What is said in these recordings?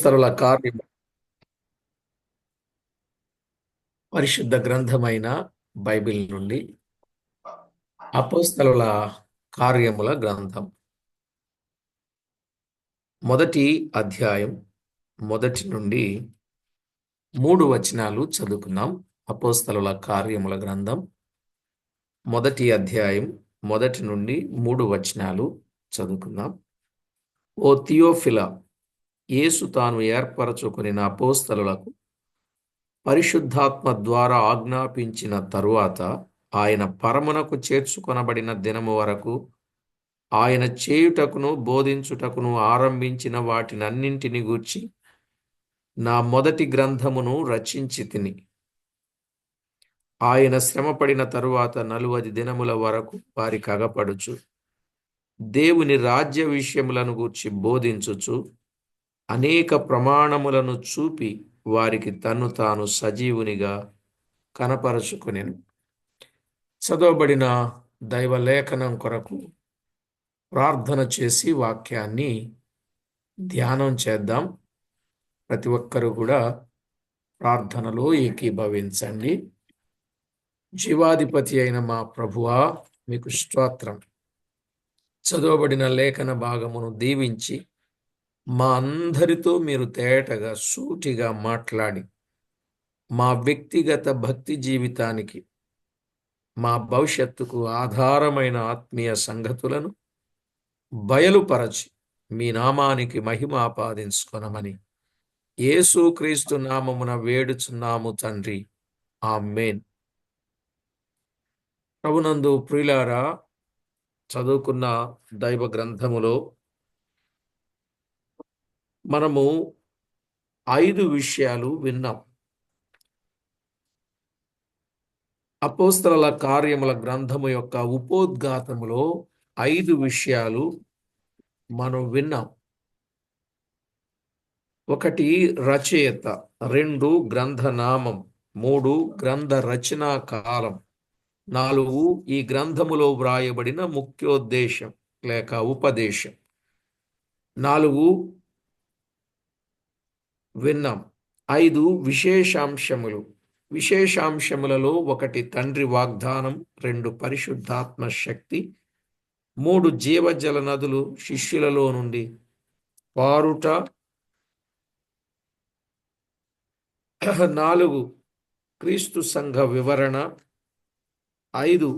అపోస్తలుల కార్యము పరిశుద్ధ గ్రంథమైన బైబిల్ నుండి అపోస్తలుల కార్యముల గ్రంథం మొదటి అధ్యాయం మొదటి నుండి 3 వచనాలు చదువుకుందాం. అపోస్తలుల కార్యముల గ్రంథం మొదటి అధ్యాయం మొదటి నుండి 3 వచనాలు చదువుకుందాం. ఓ థియోఫిల, యేసు తాను ఏర్పరచుకొనిన అపోస్తలులకు పరిశుద్ధాత్మ ద్వారా ఆజ్ఞాపించిన తరువాత ఆయన పరమునకు చేర్చుకొనబడిన దినము వరకు ఆయన చేయుటకును బోధించుటకును ఆరంభించిన వాటినన్నింటిని గూర్చి నా మొదటి గ్రంథమును రచించి తిని, ఆయన శ్రమపడిన తరువాత 40 దినముల వరకు వారికి అగపడుచు దేవుని రాజ్య విషయములను గూర్చి బోధించుచు అనేక ప్రమాణములను చూపి వారికి తన్ను తాను సజీవునిగా కనపరచుకొనెను. చదవబడిన దైవ లేఖనం కొరకు ప్రార్థన చేసి వాక్యాన్ని ధ్యానం చేద్దాం. ప్రతి ఒక్కరూ కూడా ప్రార్థనలో ఏకీభవించండి. జీవాధిపతి అయిన మా ప్రభువా, మీకు స్తోత్రం. చదవబడిన లేఖన భాగమును దీవించి మా అందరితో మీరు తేటగా సూటిగా మాట్లాడి మా వ్యక్తిగత భక్తి జీవితానికి, మా భవిష్యత్తుకు ఆధారమైన ఆత్మీయ సంగతులను బయలుపరచి మీ నామానికి మహిమ ఆపాదించుకొనమని యేసుక్రీస్తు నామమున వేడుచున్నాము తండ్రి, ఆమేన్. ప్రభునందు ప్రియులారా, చదువుకున్న దైవ గ్రంథములో మనము 5 విషయాలు విన్నాం. అపోస్తలుల కార్యముల గ్రంథము యొక్క ఉపోద్ఘాతములో 5 విషయాలు మనం విన్నాం. 1 రచయిత, 2 గ్రంథనామం, 3 గ్రంథ రచనా కాలం, 4 ఈ గ్రంథములో వ్రాయబడిన ముఖ్యోద్దేశం లేక ఉపదేశం. 4 విన్నాం. 5 విశేషాంశములు. విశేషాంశములలో 1 తండ్రి వాగ్దానం, 2 పరిశుద్ధాత్మ శక్తి, 3 జీవజల నదులు శిష్యులలో నుండి పారుట, 4 క్రీస్తు సంఘ వివరణ, 5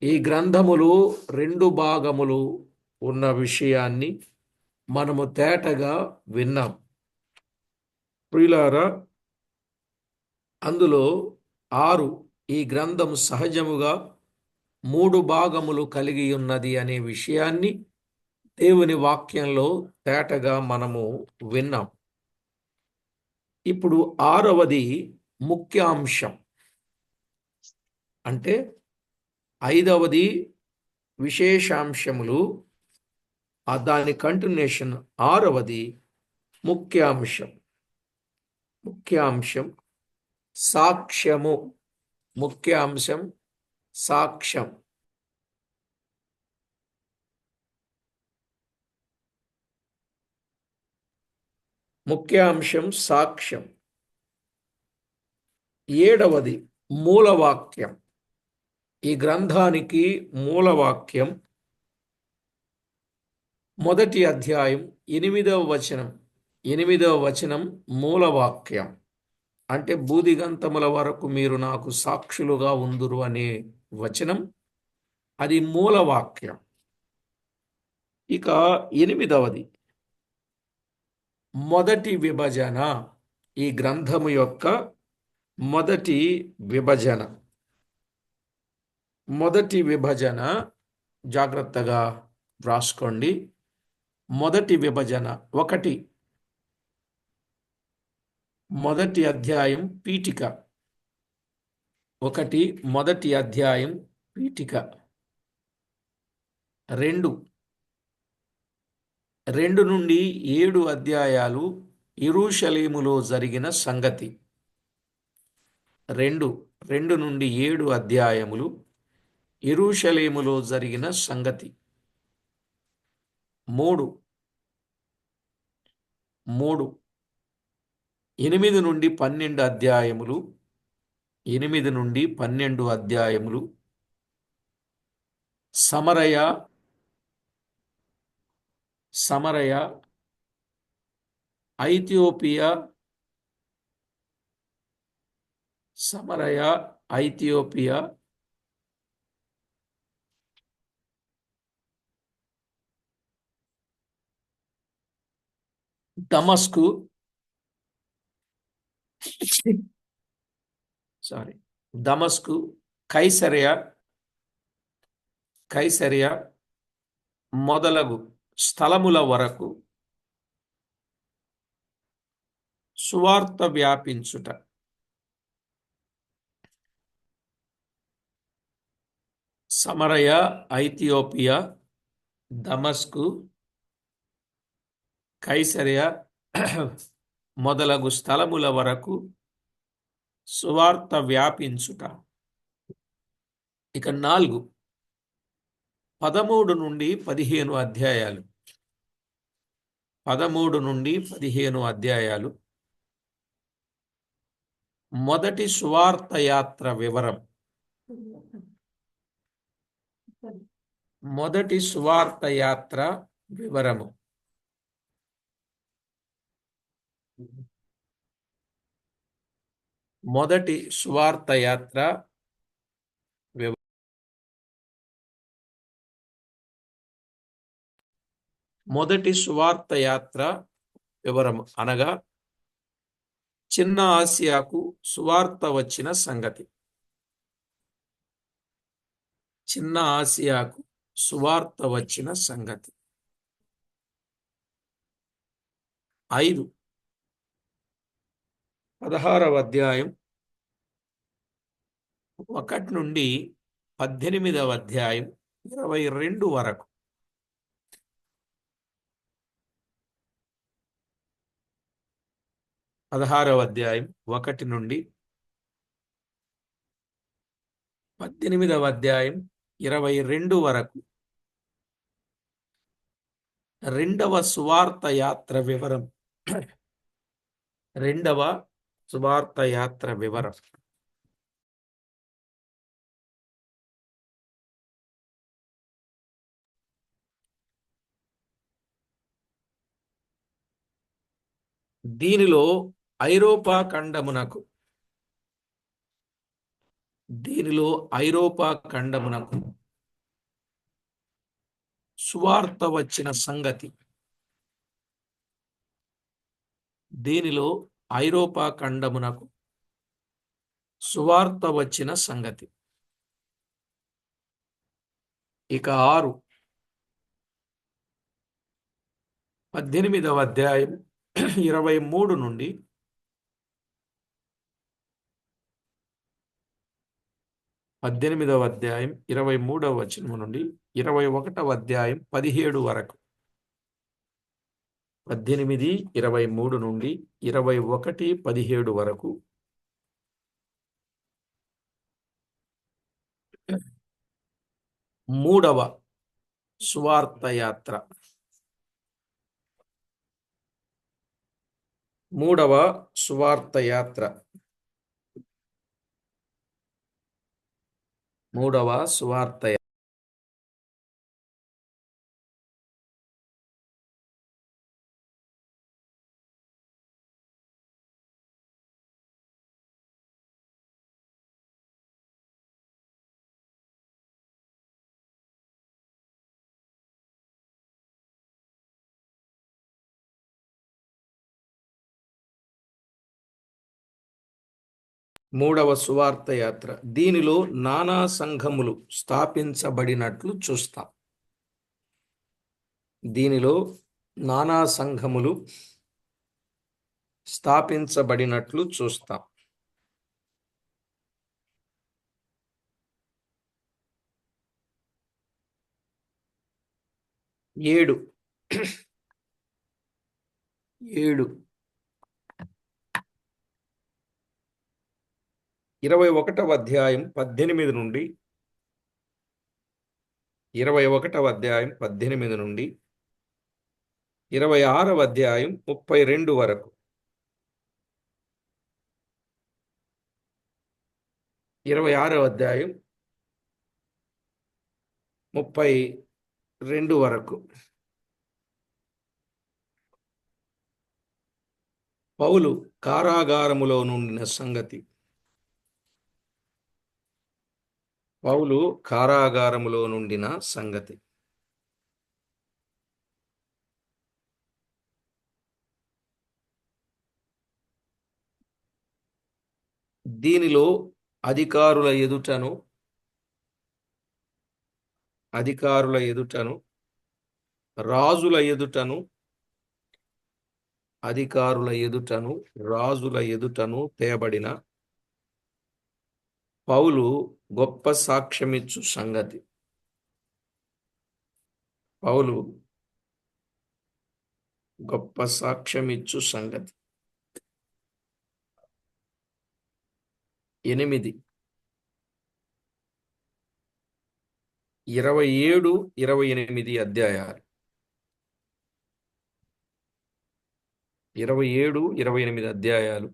ఈ గ్రంథములో 2 భాగములు ఉన్న విషయాన్ని మనము తేటగా విన్నాం. ప్రియులారా, అందులో 6 ఈ గ్రంథము సహజముగా 3 భాగములు కలిగి ఉన్నది అనే విషయాన్ని దేవుని వాక్యంలో తేటగా మనము విన్నాం. ఇప్పుడు 6వది ముఖ్యాంశం, అంటే 5వది విశేషాంశములు, దాని కంటిన్యూషన్ 6వది ముఖ్యాంశం. ముఖ్యాంశం సాక్ష్యము. ముఖ్యాంశం సాక్ష్యం. ముఖ్యాంశం సాక్ష్యం. 7వది మూలవాక్యం. ఈ గ్రంథానికి మూలవాక్యం మొదటి అధ్యాయం 8వ వచనం. 8వ వచనం మూలవాక్యం. అంటే బూదిగంతముల వరకు మీరు నాకు సాక్షులుగా ఉందురు అనే వచనం, అది మూలవాక్యం. ఇక 8వది మొదటి విభజన. ఈ గ్రంథము యొక్క మొదటి విభజన. మొదటి విభజన జాగ్రత్తగా వ్రాసుకోండి. మొదటి విభజన 1 మొదటి అధ్యాయం పీఠిక. 1 మొదటి అధ్యాయం పీఠిక. 2 నుండి 7 అధ్యాయాలు యెరూషలేములో జరిగిన సంగతి. 2 నుండి 7 అధ్యాయములు యెరూషలేములో జరిగిన సంగతి. 3 3 8 నుండి 12 అధ్యాయములు 8 నుండి 12 అధ్యాయములు సమరయ సమరయ ఐథియోపియా సమరయ ఐథియోపియా దమస్కు దమస్కు కైసరయ మొదలగు స్థలముల వరకు సువార్త వ్యాపించుట. సమరయ ఐథియోపియా దమస్కు కైసరయ మొదలగు స్థలముల వరకు సువార్త వ్యాపించుట. ఇక 4 13 నుండి 15 అధ్యాయాలు 13 నుండి 15 అధ్యాయాలు మొదటి సువార్త యాత్ర వివరం. మొదటి సువార్త యాత్ర వివరము. మొదటి సువార్త యాత్ర మొదటి సువార్త యాత్ర వివరము అనగా చిన్న ఆసియాకు సువార్త వచ్చిన సంగతి. చిన్న ఆసియాకు సువార్త వచ్చిన సంగతి. 5 16వ అధ్యాయం 1 నుండి 18వ అధ్యాయం 22 వరకు. 16వ అధ్యాయం 1 నుండి 18వ అధ్యాయం 22 వరకు రెండవ సువార్త యాత్ర వివరం. రెండవ సువార్త యాత్ర వివరం. దీనిలో ఐరోపా ఖండమునకు సువార్త వచ్చిన సంగతి. దీనిలో ఐరోపా ఖండమునకు సువార్త వచ్చిన సంగతి. ఇక 6 18వ అధ్యాయం 23 నుండి 18వ అధ్యాయం 23వ వచనం నుండి 21వ అధ్యాయం 17 వరకు. 18, 23 నుండి 21, 17 వరకు మూడవ సువార్త యాత్ర. మూడవ సువార్త యాత్ర. మూడవ సువార్త యాత్ర. మూడవ సువార్త యాత్ర. దీనిలో నానా సంఘములు స్థాపించబడినట్లు చూస్తాం. దీనిలో నానా సంఘములు స్థాపించబడినట్లు చూస్తాం. 7 21వ అధ్యాయం 18 నుండి 21వ అధ్యాయం 18 నుండి 26వ అధ్యాయం 32 వరకు. 26వ అధ్యాయం 32 వరకు. పౌలు కారాగారములో నుండిన సంగతి. పౌలు కారాగారములో నుండిన సంగతి. దీనిలో అధికారుల ఎదుటను రాజుల ఎదుటను రాజుల ఎదుటను తేబడిన పౌలు గొప్ప సాక్ష్యమిచ్చు సంగతి. పౌలు గొప్ప సాక్ష్యమిచ్చు సంగతి. 8, 27, 28 అధ్యాయాలు. 27, 28 అధ్యాయాలు.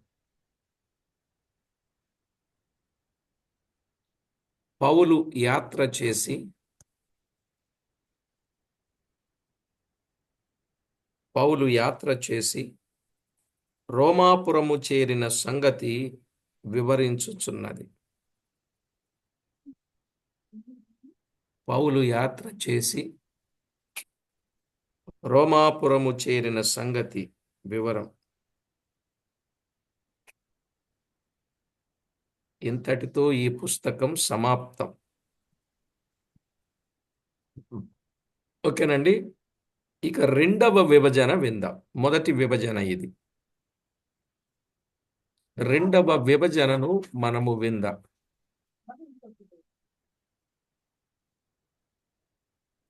పౌలు యాత్ర చేసి రోమాపురము చేరిన సంగతి వివరించుచున్నది. పౌలు యాత్ర చేసి రోమాపురము చేరిన సంగతి వివరం. ఇంతటితో ఈ పుస్తకం సమాప్తం. ఓకేనండి. ఇక రెండవ విభజన విందాం. మొదటి విభజన ఇది. రెండవ విభజనను మనము విందాం.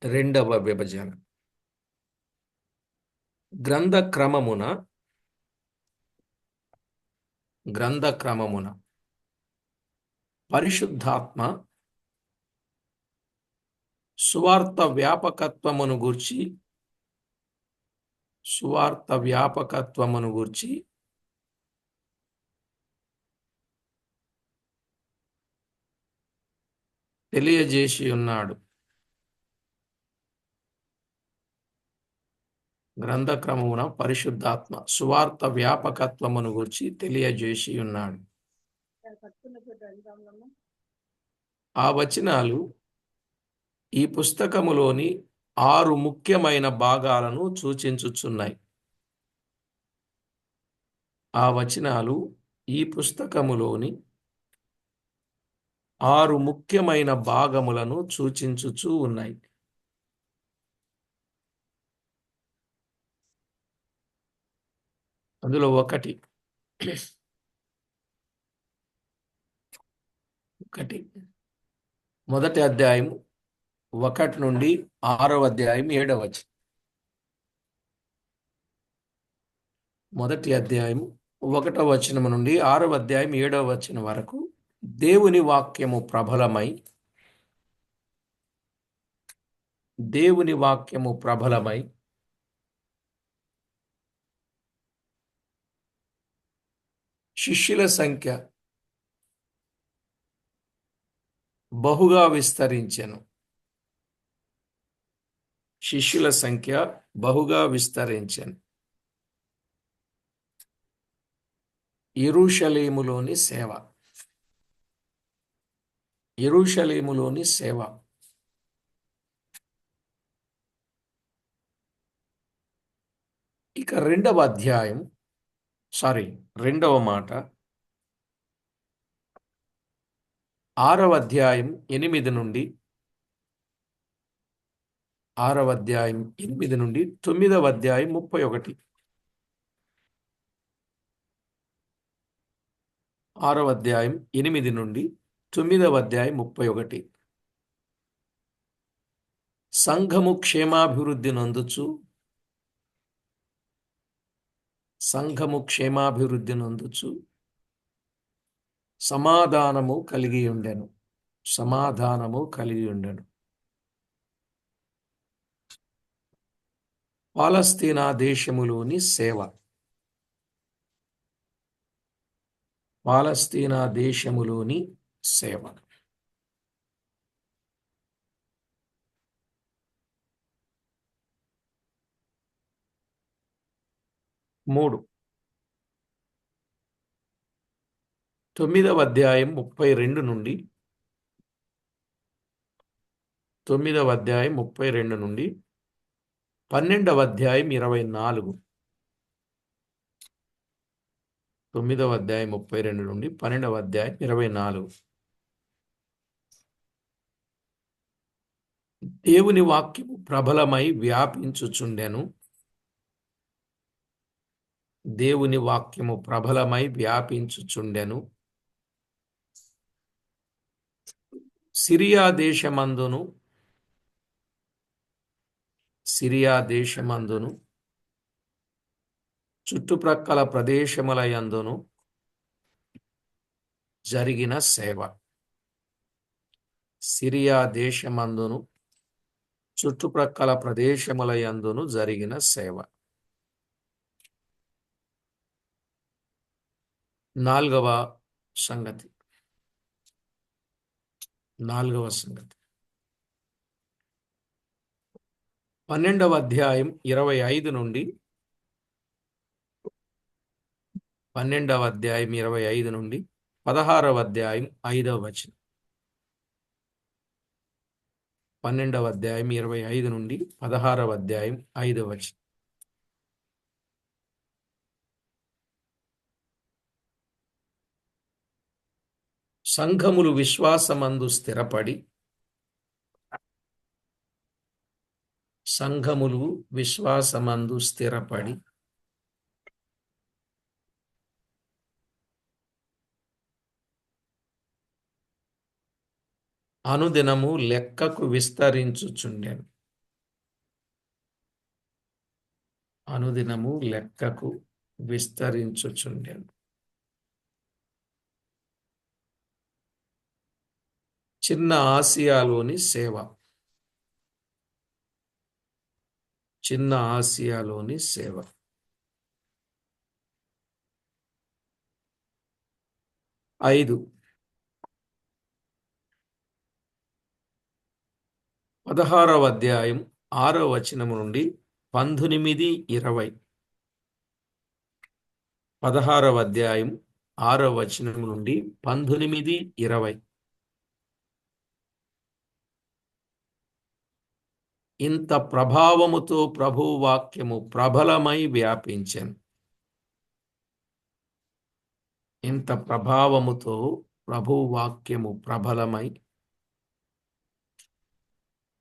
రెండవ విభజన గ్రంథ క్రమమున పరిశుద్ధాత్మ సువార్త వ్యాపకత్వమును గూర్చి తెలియజేసి ఉన్నాడు. గ్రంథ క్రమమున పరిశుద్ధాత్మ సువార్త వ్యాపకత్వమును గూర్చి తెలియజేసి ఉన్నాడు. ఆ వచనాలు ఈ పుస్తకములోని 6 ముఖ్యమైన భాగాలను సూచించుచున్నాయి. ఆ వచనాలు ఈ పుస్తకములోని 6 ముఖ్యమైన భాగములను సూచించుచూ ఉన్నాయి. అందులో ఒకటి మొదటి అధ్యాయం 1 నుండి 6వ అధ్యాయం 7వ వచనం. మొదటి అధ్యాయం 1వ వచనం నుండి 6వ అధ్యాయం 7వ వచనం వరకు దేవుని వాక్యము ప్రబలమై శిష్యుల సంఖ్య బహుగా విస్తరించెను. యెరూషలేములోని సేవ. ఇక రెండవ మాట 6వ అధ్యాయం 8 నుండి 9వ అధ్యాయం 31. 6వ అధ్యాయం 8 నుండి 9వ అధ్యాయం 31. సంఘము క్షేమాభివృద్ధి నొందుచు సమాధానము కలిగి ఉండెను. పాలస్తీనా దేశములోని సేవ. పాలస్తీనా దేశములోని సేవ. 3. 9వ అధ్యాయం 32 నుండి 12వ అధ్యాయం 24. 9వ అధ్యాయం 32 నుండి 12వ అధ్యాయం 24. దేవుని వాక్యము ప్రబలమై వ్యాపించుచుండెను. దేవుని వాక్యము ప్రబలమై వ్యాపించుచుండెను. సిరియా దేశమందును చుట్టుప్రక్కల ప్రదేశములయందును జరిగిన సేవ. సిరియా దేశమందును చుట్టుప్రక్కల ప్రదేశములయందును జరిగిన సేవ. 4వ సంగతి. 12వ అధ్యాయం 25 నుండి 16వ అధ్యాయం 5వ వచనం. 12వ అధ్యాయం 25 నుండి 16వ అధ్యాయం 5వ వచనం. సంఘములు విశ్వాసమందు స్థిరపడి అనుదినము లెక్కకు విస్తరించుచుండెను. చిన్న ఆసియాలోని సేవ. 5. 16వ అధ్యాయం 6వ వచనము నుండి 19-20. 16వ అధ్యాయం 6వ వచనము నుండి 19-20. ఇంత ప్రభావముతో ప్రభువు వాక్యము ప్రబలమై వ్యాపించెను. ఇంత ప్రభావముతో ప్రభువు వాక్యము ప్రబలమై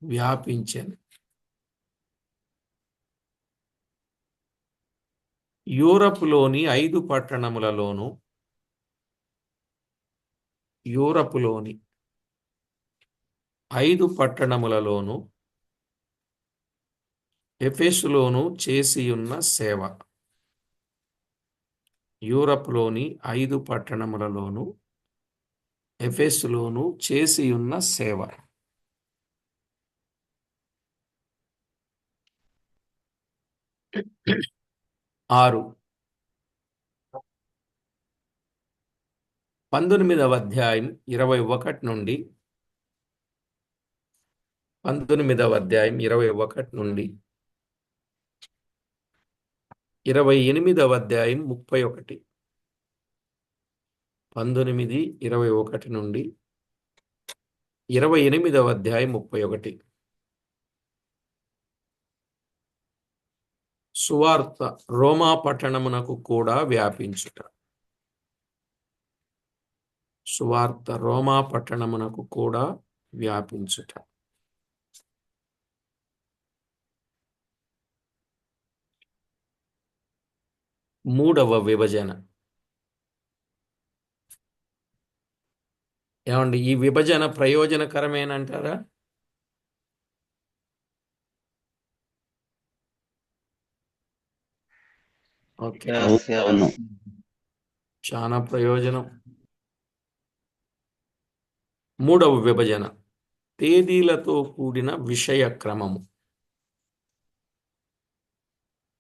వ్యాపించెను. యూరపులోని 5 పట్టణములలోను ఎఫెసులోను చేసియున్న సేవ. యూరపులోని 5 పట్టణములలోను ఎఫెసులోను చేసియున్న సేవ. 6. 19వ అధ్యాయం 21 నుండి 28వ అధ్యాయం 31. 19, 21 నుండి 28వ అధ్యాయం 31. సువార్త రోమా పట్టణమునకు కూడా వ్యాపించుట. 3వ విభజన. ఏమండి, ఈ విభజన ప్రయోజనకరమేనంటారా? ఓకే, చాలా ప్రయోజనం. 3వ విభజన తేదీలతో కూడిన విషయ క్రమము.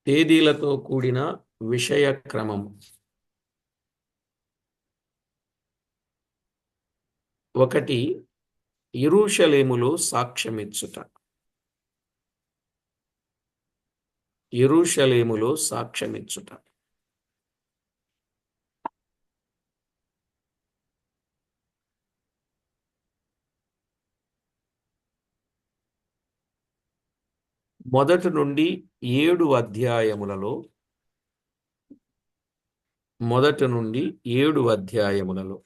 తేదీలతో కూడిన విషయ క్రమం. 1. యెరూషలేములో సాక్ష్యమిచ్చుట. యెరూషలేములో సాక్ష్యమిచ్చుట. మొదటి నుండి 7 అధ్యాయములలో మొదటి నుండి 7 అధ్యాయములలో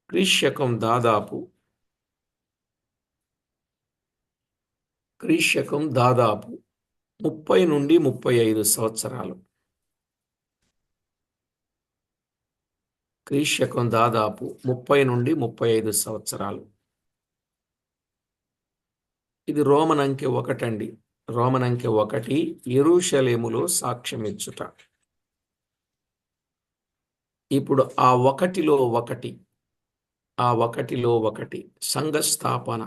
క్రీశకం దాదాపు 30 నుండి 35 సంవత్సరాలు. క్రీశకం దాదాపు 30 నుండి 35 సంవత్సరాలు. ఇది రోమన్ అంకె 1 అండి. రోమన్ అంకె 1 యెరూషలేములో సాక్ష్యమిచ్చుట. ఇప్పుడు ఆ 1లో 1, ఆ 1లో 1 సంఘస్థాపన.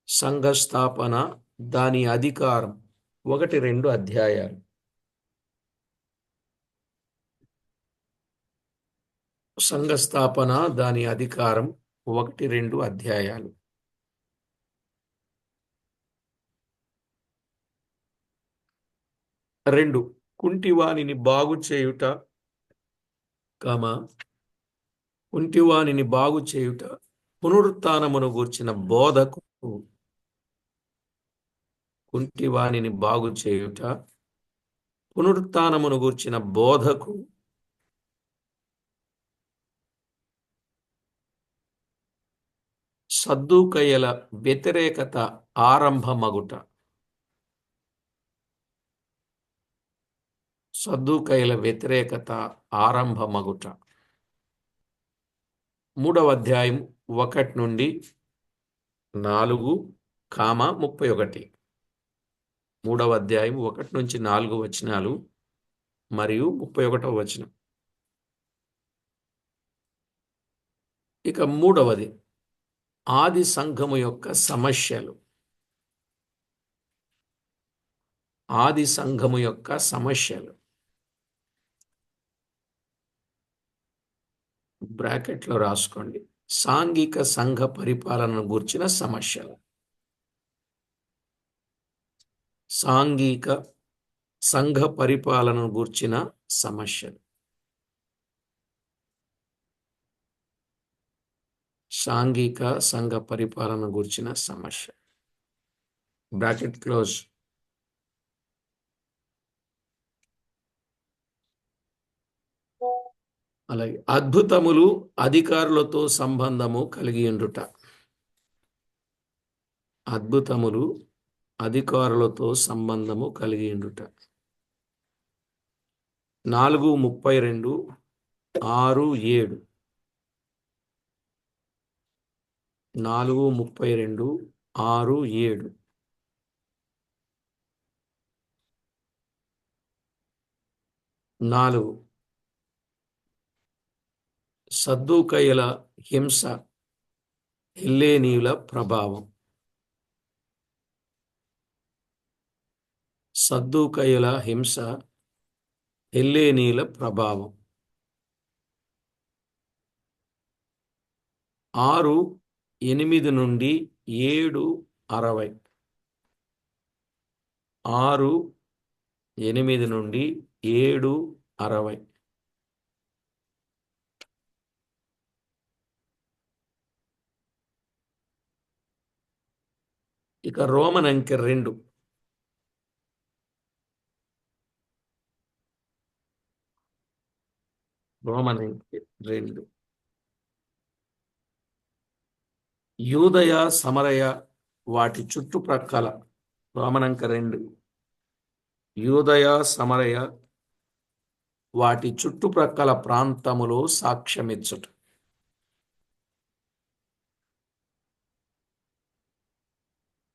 సంఘస్థాపన, దాని అధికారం. 1-2 అధ్యాయాలు. సంఘస్థాపన, దాని అధికారం. 1-2 అధ్యాయాలు. 2. కుంటివానిని బాగు చేయుట, కుంటివానిని బాగు చేయుట, పునరుత్థానమును గూర్చిన బోధకు. కుంటివానిని బాగు చేయుట, పునరుత్థానమును గూర్చిన బోధకు. సద్దూకయ్యుల వ్యతిరేకత ఆరంభమగుట. సద్దూకయ్యుల వ్యతిరేకత ఆరంభమగుట. 3వ అధ్యాయం 1 నుండి 4, 31. 3వ అధ్యాయం 1 నుంచి 4 వచనాలు మరియు 31వ వచనం. ఇక 3వది ఆది సంఘము యొక్క సమస్యలు. ఆది సంఘము యొక్క సమస్యలు. బ్రాకెట్లో రాసుకోండి. సాంఘిక సంఘ పరిపాలనను గూర్చిన సమస్యలు. సాంఘిక సంఘ పరిపాలనను గూర్చిన సమస్యలు. సాంఘిక సంఘ పరిపాలన గూర్చిన సమస్య. Bracket close. అలాగే అద్భుతములు అధికారులతో సంబంధము కలిగి ఉండుట. అద్భుతములు అధికారులతో సంబంధము కలిగి ఉండుట. 4:32, 6:7. 4:32, 6:7. 4. సద్దూకయ్యుల హింస, హెల్లేనీయుల ప్రభావం. సద్దూకయ్యుల హింస, హెల్లేనీయుల ప్రభావం. 6:8 నుండి 7:60. 6:8 నుండి 7:60. ఇక రోమన్ అంకె 2. రోమన్ అంకె 2. యూదయ సమరయ వాటి చుట్టుప్రక్కల. రోమన్ అంకె 2. యూదయ సమరయ వాటి చుట్టుప్రక్కల ప్రాంతములో సాక్ష్యమిచ్చుట.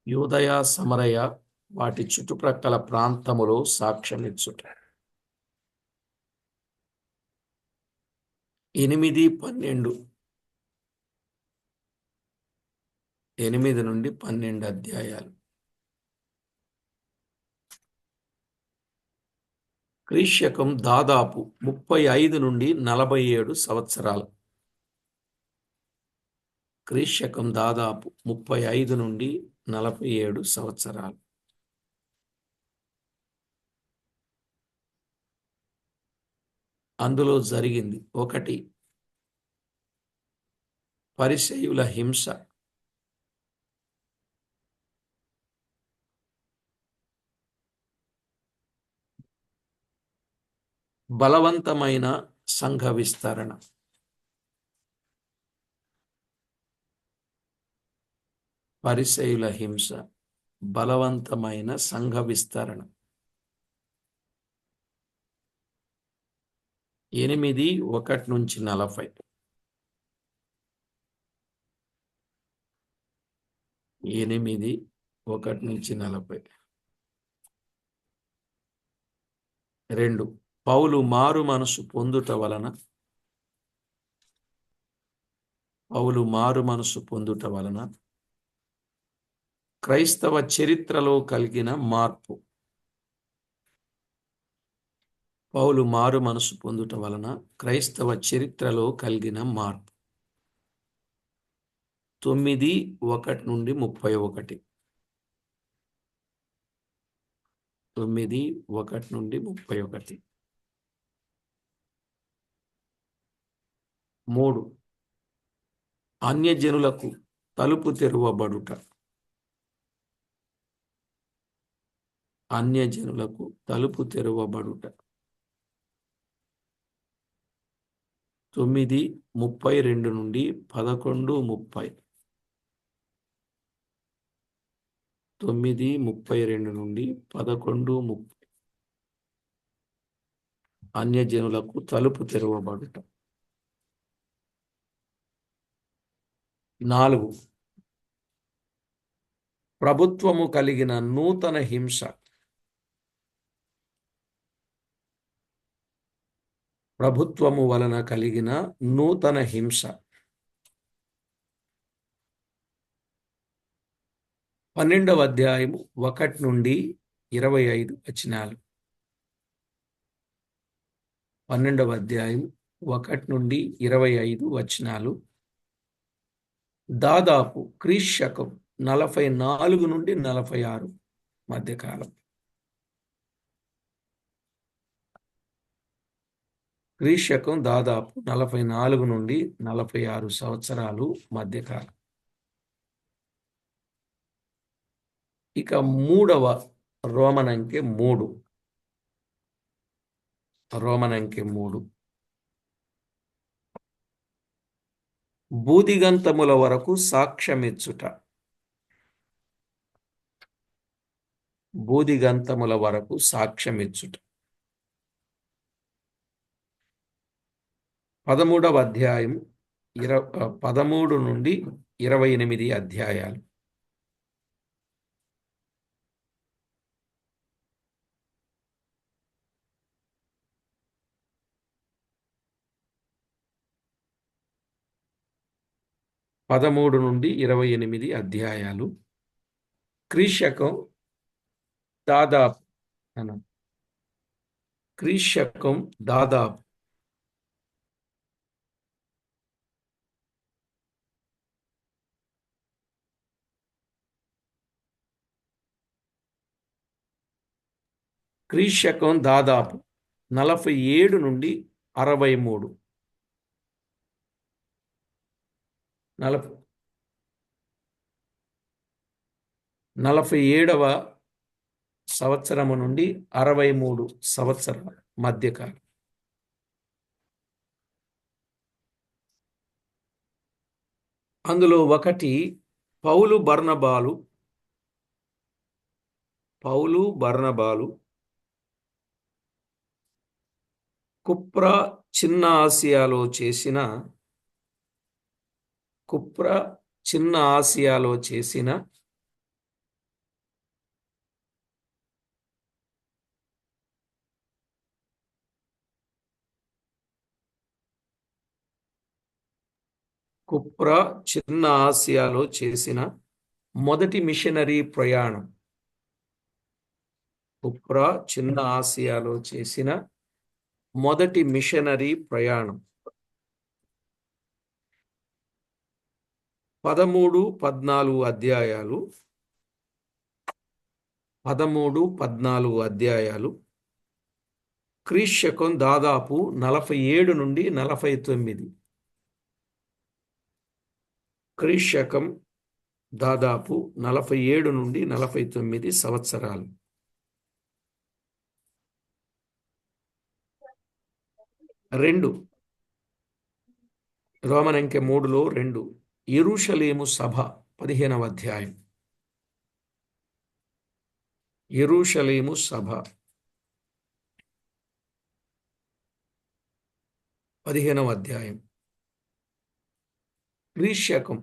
యూదయ సమరయ వాటి చుట్టుప్రక్కల ప్రాంతములో సాక్ష్యమిచ్చుట. 8:12. 8 నుండి 12 అధ్యాయాలు. క్రీశకం దాదాపు 35 నుండి 47 సంవత్సరాలు. క్రీశకం దాదాపు 35 నుండి 47 సంవత్సరాలు. అందులో జరిగింది: 1. పరిసయ్యుల హింస. బలవంతమైన సంఘ విస్తరణ. పరిసయ్యుల హింస, బలవంతమైన సంఘ విస్తరణ. 8:1-40. 8:1-40. 2. పౌలు మారు మనసు పొందుట వలన. పౌలు మారు మనసు పొందుట వలన క్రైస్తవ చరిత్రలో కలిగిన మార్పు. పౌలు మారు మనసు పొందుట వలన క్రైస్తవ చరిత్రలో కలిగిన మార్పు. 9:1-31. 9:1-31. 3. అన్యజనులకు తలుపు తెరువబడుట. అన్యజనులకు తలుపు తెరువబడుట. 9:32-11:30. 9:32-11:30. అన్యజనులకు తలుపు తెరవబడుట. 4. ప్రభుత్వము కలిగిన నూతన హింస. ప్రభుత్వము వలన కలిగిన నూతన హింస. 12వ అధ్యాయము 1-25 వచనాలు. 12వ అధ్యాయం 1-25 వచనాలు. దాదాపు క్రీశకం 44-46 మధ్యకాలం. క్రీశకం దాదాపు 44-46 సంవత్సరాలు మధ్యకాలం. ఇక 3వ రోమనంకె 3. రోమనంకె 3. బూదిగంతముల వరకు సాక్ష్యమిచ్చుట. బూదిగంతముల వరకు సాక్ష్యమిచ్చుట. 13వ అధ్యాయం 13-28 అధ్యాయాలు. 13-28 అధ్యాయాలు. క్రీశకం దాదాపు క్రీశకం దాదాపు క్రీశకం దాదాపు 47-63. 47వ సంవత్సరము నుండి 63 సంవత్సరాల మధ్యకాలం. అందులో 1 పౌలు బర్నబాలు కుప్రా చిన్న ఆసియాలో చేసిన కుప్రా చిన్న ఆసియాలో చేసిన మొదటి మిషనరీ ప్రయాణం. కుప్రా చిన్న ఆసియాలో చేసిన మొదటి మిషనరీ ప్రయాణం. 13-14 అధ్యాయాలు. 13-14 అధ్యాయాలు. క్రీస్తు దాదాపు 47 నుండి 49. క్రీస్తు దాదాపు 47 నుండి 49 సంవత్సరాలు. 2 రోమన్ అంకె 3లో 2 యెరూషలేము సభ 15వ అధ్యాయం. యెరూషలేము సభ 15వ అధ్యాయం. క్రీస్తు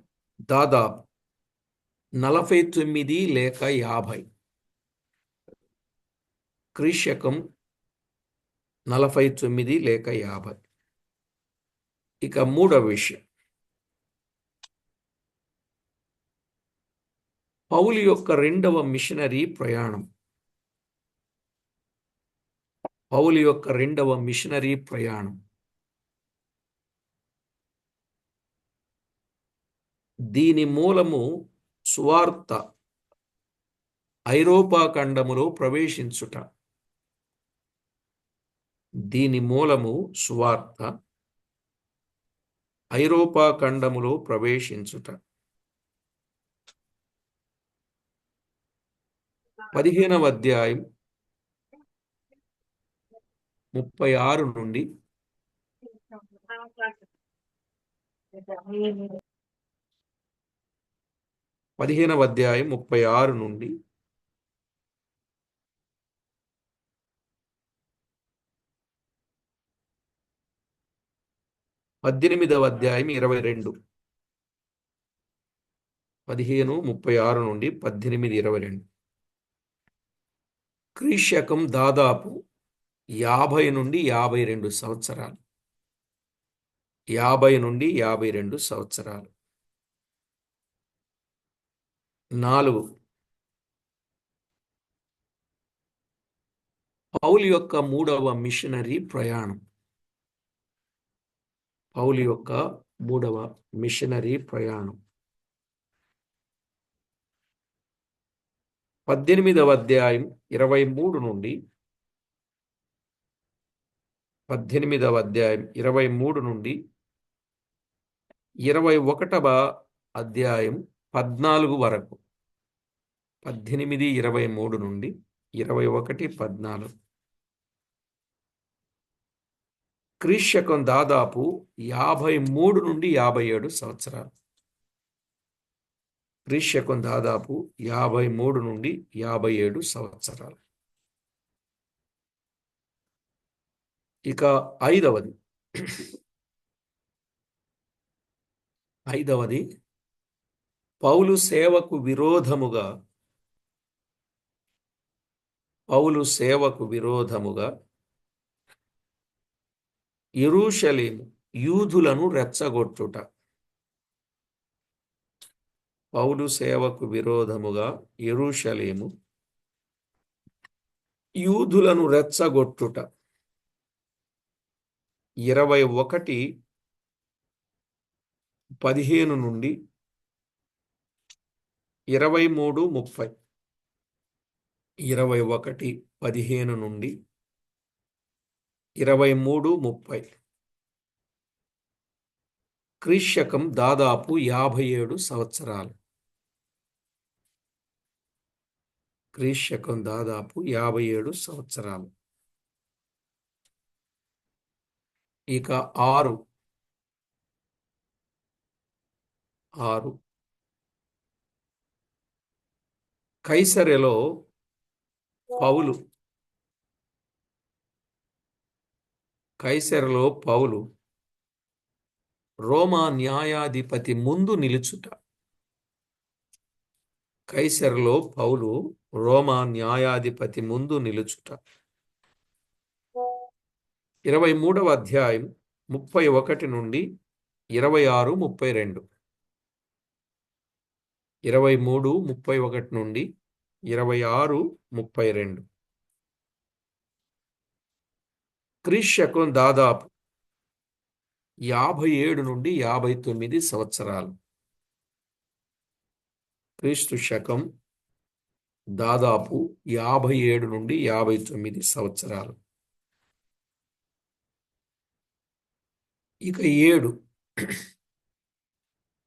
దాదాపు 49 లేక 50. క్రీస్తు 49 లేక 50. ఇక మూడవ విషయం, పౌలు యొక్క రెండవ మిషనరీ ప్రయాణం. పౌలు యొక్క రెండవ మిషనరీ ప్రయాణం. దీని మూలము సువార్త ఐరోపా ఖండములో ప్రవేశించుట. దీని మూలము సువార్త ఐరోపా ఖండములో ప్రవేశించుట. 15వ అధ్యాయం 36 నుండి 15వ అధ్యాయం 36 నుండి 18వ అధ్యాయం 22. 15:36 నుండి 18:22. క్రీస్తు దాదాపు 50 నుండి 52 సంవత్సరాలు. 50 నుండి 52 సంవత్సరాలు. 4 పౌలు యొక్క మూడవ మిషనరీ ప్రయాణం. పౌలు యొక్క మూడవ మిషనరీ ప్రయాణం. 18వ అధ్యాయం 23 నుండి 18వ అధ్యాయం 23 నుండి 21వ అధ్యాయం 14 వరకు. 18-23 నుండి 21-14. క్రీస్తు దాదాపు 53 నుండి 57 సంవత్సరాలు. క్రీస్తు దాదాపు 53 నుండి 57 సంవత్సరాలు. ఇక ఐదవది పౌలు సేవకు విరోధముగా యెరూషలేము యూదులను రెచ్చగొట్టుట. పౌలు సేవకు విరోధముగా యెరూషలేము యూదులను రెచ్చగొట్టుట. 21:15 నుండి 23:30. 21:15 నుండి 23:30. క్రీస్తు దాదాపు 57 సంవత్సరాలు. క్రీస్తు దాదాపు 57 సంవత్సరాలు. ఇక 6 కైసరలో పౌలు రోమా న్యాయాధిపతి ముందు నిలుచుట. కైసరలో పౌలు రోమా న్యాయాధిపతి ముందు నిలుచుట. 23వ అధ్యాయం 31 నుండి 26-32. 23:31 నుండి 26:32. క్రీస్తు దాదాపు 57 నుండి 59 సంవత్సరాలు. క్రీస్తు శకం దాదాపు 57 నుండి 59 సంవత్సరాలు. ఇక 7,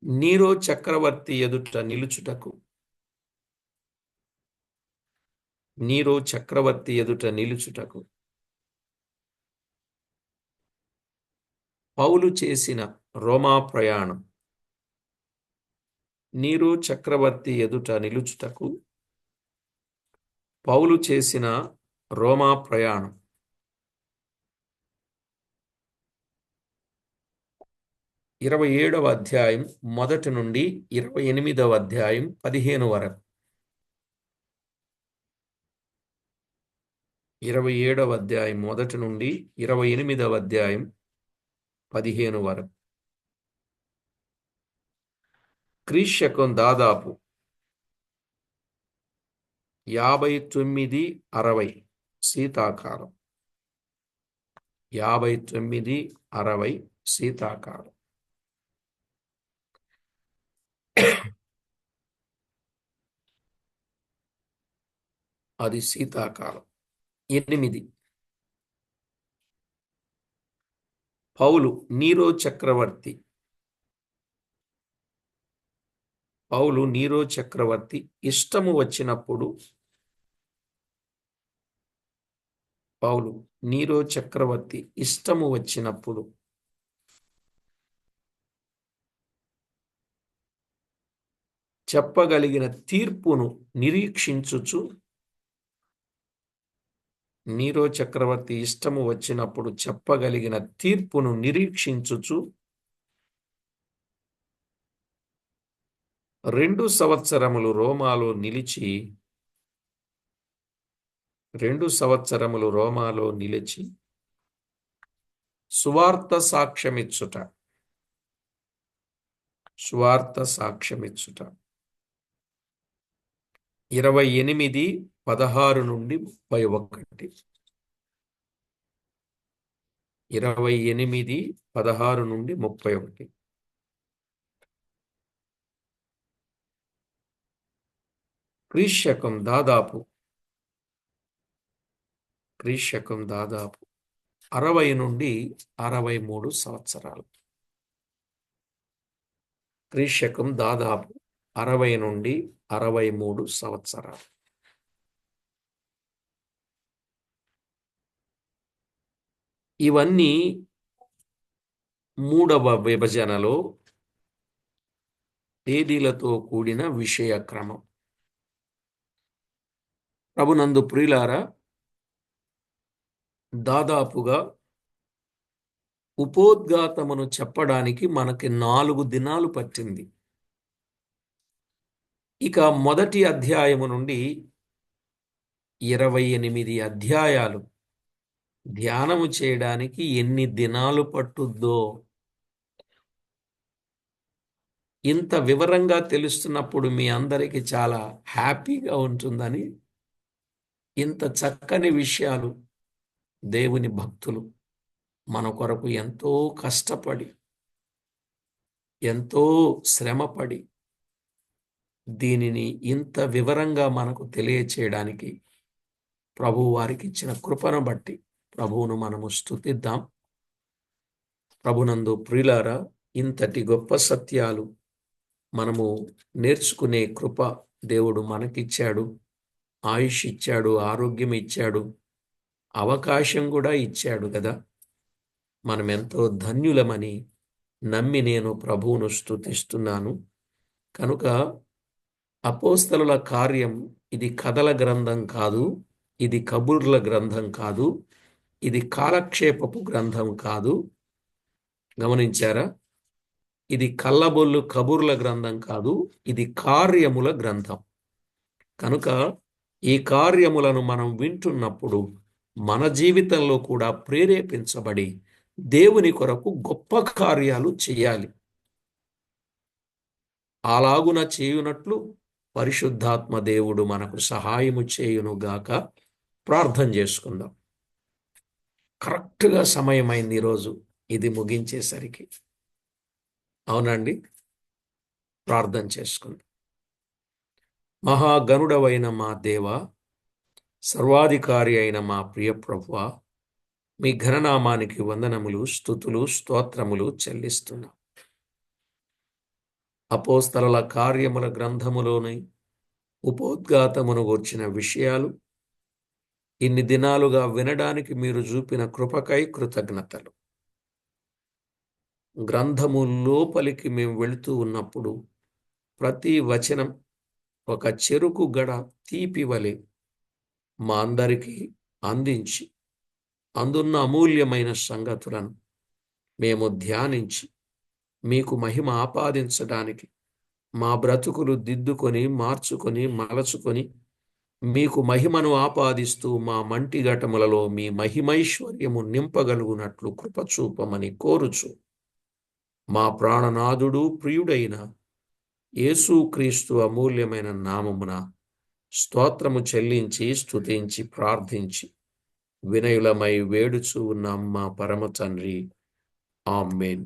నీరో చక్రవర్తి ఎదుట నిలుచుటకు. నీరో చక్రవర్తి ఎదుట నిలుచుటకు పౌలు చేసిన రోమా ప్రయాణం. నీరో చక్రవర్తి ఎదుట నిలుచుటకు పౌలు చేసిన రోమా ప్రయాణం. 27వ అధ్యాయం 1 నుండి 28వ అధ్యాయం 15 వరకు. 27వ అధ్యాయం 1 నుండి 28వ అధ్యాయం 15 వరకు. క్రీస్తు శకం దాదాపు 59-60 శీతాకాలం. 59-60 శీతాకాలం. అది శీతాకాలం. 8, పౌలు నీరో చక్రవర్తి. పౌలు నీరో చక్రవర్తి ఇష్టము వచ్చినప్పుడు పౌలు నీరో చక్రవర్తి ఇష్టము వచ్చినప్పుడు చెప్పగలిగిన తీర్పును నిరీక్షించుచు. నీరో చక్రవర్తి ఇష్టము వచ్చినప్పుడు చెప్పగలిగిన తీర్పును నిరీక్షించుచు 2 సంవత్సరములు రోమాలో నిలిచి 2 సంవత్సరములు రోమాలో నిలిచి సువార్త సాక్ష్యమిచ్చుట. సువార్త సాక్ష్యమిచ్చుట. 28-16 నుండి 31. 28-16 నుండి 31. క్రీస్తు శకం దాదాపు 60 నుండి 63 సంవత్సరాలు. క్రీస్తు శకం దాదాపు 60 నుండి 63 సంవత్సరాలు. ఇవన్నీ 3వ విభజనలో తేదీలతో కూడిన విషయ క్రమం. ప్రభునందు ప్రియులారా, దాదాపుగా ఉపోద్ఘాతమును చెప్పడానికి మనకి 4 దినాలు పట్టింది. ఇక మొదటి అధ్యాయము నుండి 28 అధ్యాయాలు ధ్యానము చేయడానికి ఎన్ని దినాలు పట్టుద్దో. ఇంత వివరంగా తెలుస్తున్నప్పుడు మీ అందరికీ చాలా హ్యాపీగా ఉంటుందని, ఇంత చక్కని విషయాలు దేవుని భక్తులు మన కొరకు ఎంతో కష్టపడి, ఎంతో శ్రమపడి దీనిని ఇంత వివరంగా మనకు తెలియచేయడానికి ప్రభువు వారికి ఇచ్చిన కృపను బట్టి ప్రభువును మనము స్తుతిద్దాం. ప్రభునందు ప్రియులారా, ఇంతటి గొప్ప సత్యాలు మనము నేర్చుకునే కృప దేవుడు మనకిచ్చాడు. ఆయుష్ ఇచ్చాడు, ఆరోగ్యం ఇచ్చాడు, అవకాశం కూడా ఇచ్చాడు కదా. మనం ఎంతో ధన్యులమని నమ్మి నేను ప్రభువును స్తుతిస్తున్నాను. కనుక అపోస్తలుల కార్యం ఇది కథల గ్రంథం కాదు, ఇది కబుర్ల గ్రంథం కాదు, ఇది కాలక్షేపపు గ్రంథం కాదు. గమనించారా? ఇది కల్లబొల్లు కబుర్ల గ్రంథం కాదు, ఇది కార్యముల గ్రంథం. కనుక ఈ కార్యములను మనం వింటున్నప్పుడు మన జీవితంలో కూడా ప్రేరేపించబడి దేవుని కొరకు గొప్ప కార్యాలు చేయాలి. అలాగున చేయునట్లు పరిశుద్ధాత్మ దేవుడు మనకు సహాయము చేయునుగాక. ప్రార్థన చేసుకుందాం. కరెక్ట్గా సమయమైంది ఈరోజు ఇది ముగించేసరికి. అవునండి, ప్రార్థన చేసుకుందాం. మహాగణుడవైన మా దేవ, సర్వాధికారి అయిన మా ప్రియ ప్రభువా, మీ ఘననామానికి వందనములు, స్తుతులు, స్తోత్రములు చెల్లిస్తున్నాం. అపోస్తలుల కార్యముల గ్రంథములోని ఉపోద్ఘాతమును గూర్చిన విషయాలు ఇన్ని దినాలుగా వినడానికి మీరు చూపిన కృపకై కృతజ్ఞతలు. గ్రంథము లోపలికి మేము వెళుతూ ఉన్నప్పుడు ప్రతి వచనం ఒక చెరుకు గడ తీపి వలె మా అందరికీ అందించి అందున్న అమూల్యమైన సంగతులను మేము ధ్యానించి మీకు మహిమ ఆపాదించడానికి మా బ్రతుకులు దిద్దుకొని, మార్చుకొని, మలచుకొని మీకు మహిమను ఆపాదిస్తూ మా మంటి ఘటములలో మీ మహిమైశ్వర్యము నింపగలుగునట్లు కృపచూపమని కోరుచు మా ప్రాణనాథుడు ప్రియుడైన యేసుక్రీస్తు అమూల్యమైన నామమున స్తోత్రము చెల్లించి, స్తుతించి, ప్రార్థించి వినయులమై వేడుచూ ఉన్నాం మా పరమ తండ్రి. ఆమేన్.